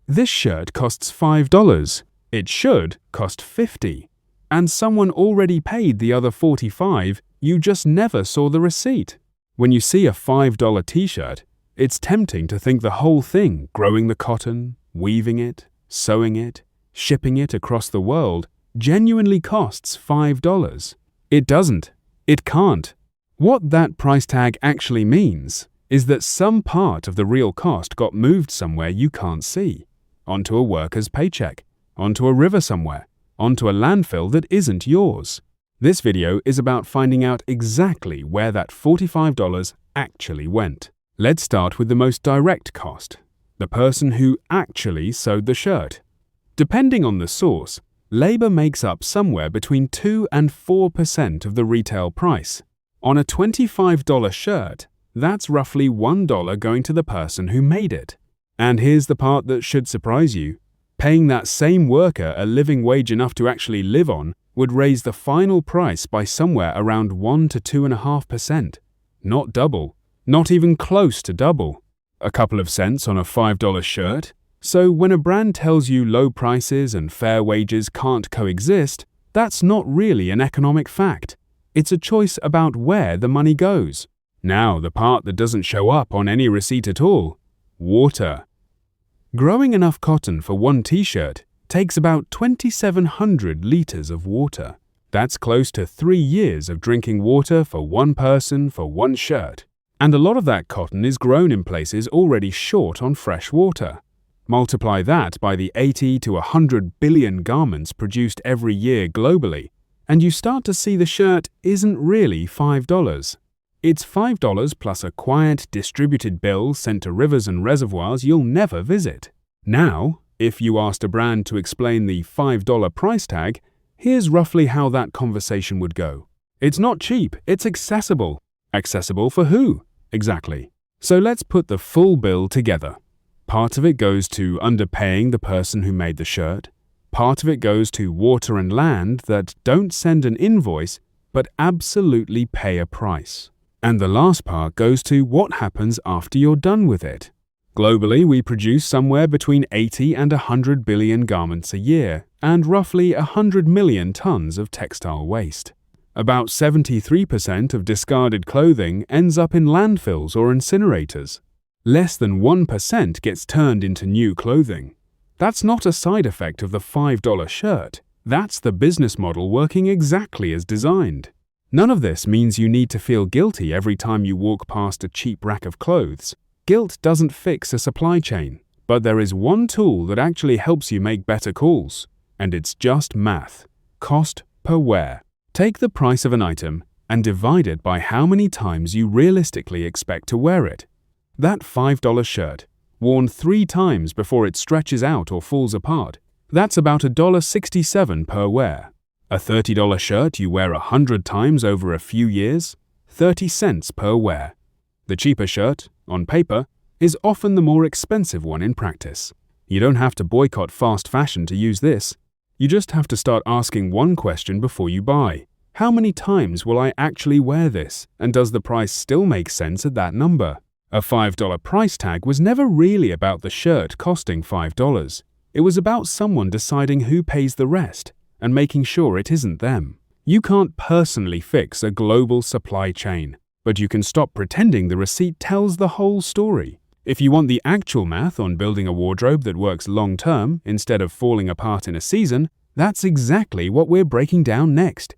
This shirt costs $5. It should cost $50. And someone already paid the other $45, you just never saw the receipt. When you see a $5 t-shirt, it's tempting to think the whole thing, growing the cotton, weaving it, sewing it, shipping it across the world, genuinely costs $5. It doesn't. It can't. What that price tag actually means is that some part of the real cost got moved somewhere you can't see, onto a worker's paycheck, onto a river somewhere, onto a landfill that isn't yours. This video is about finding out exactly where that $45 actually went. Let's start with the most direct cost, the person who actually sewed the shirt. Depending on the source, labor makes up somewhere between 2 and 4% of the retail price. On a $25 shirt, that's roughly $1 going to the person who made it. And here's the part that should surprise you. Paying that same worker a living wage enough to actually live on would raise the final price by somewhere around 1 to 2.5%. Not double. Not even close to double. A couple of cents on a $5 shirt. So when a brand tells you low prices and fair wages can't coexist, that's not really an economic fact. It's a choice about where the money goes. Now, the part that doesn't show up on any receipt at all. Water. Growing enough cotton for one t-shirt takes about 2,700 liters of water. That's close to 3 years of drinking water for one person for one shirt. And a lot of that cotton is grown in places already short on fresh water. Multiply that by the 80 to 100 billion garments produced every year globally, and you start to see the shirt isn't really $5. It's $5 plus a quiet, distributed bill sent to rivers and reservoirs you'll never visit. Now, if you asked a brand to explain the $5 price tag, here's roughly how that conversation would go. It's not cheap, it's accessible. Accessible for who? Exactly. So let's put the full bill together. Part of it goes to underpaying the person who made the shirt. Part of it goes to water and land that don't send an invoice but absolutely pay a price. And the last part goes to what happens after you're done with it. Globally, we produce somewhere between 80 and 100 billion garments a year and roughly 100 million tons of textile waste. About 73% of discarded clothing ends up in landfills or incinerators. Less than 1% gets turned into new clothing. That's not a side effect of the $5 shirt. That's the business model working exactly as designed. None of this means you need to feel guilty every time you walk past a cheap rack of clothes. Guilt doesn't fix a supply chain, but there is one tool that actually helps you make better calls, and it's just math. Cost per wear. Take the price of an item and divide it by how many times you realistically expect to wear it. That $5 shirt, worn 3 times before it stretches out or falls apart, that's about $1.67 per wear. A $30 shirt you wear 100 times over a few years, 30 cents per wear. The cheaper shirt, on paper, is often the more expensive one in practice. You don't have to boycott fast fashion to use this. You just have to start asking one question before you buy. How many times will I actually wear this, and does the price still make sense at that number? A $5 price tag was never really about the shirt costing $5. It was about someone deciding who pays the rest and making sure it isn't them. You can't personally fix a global supply chain, but you can stop pretending the receipt tells the whole story. If you want the actual math on building a wardrobe that works long-term instead of falling apart in a season, that's exactly what we're breaking down next.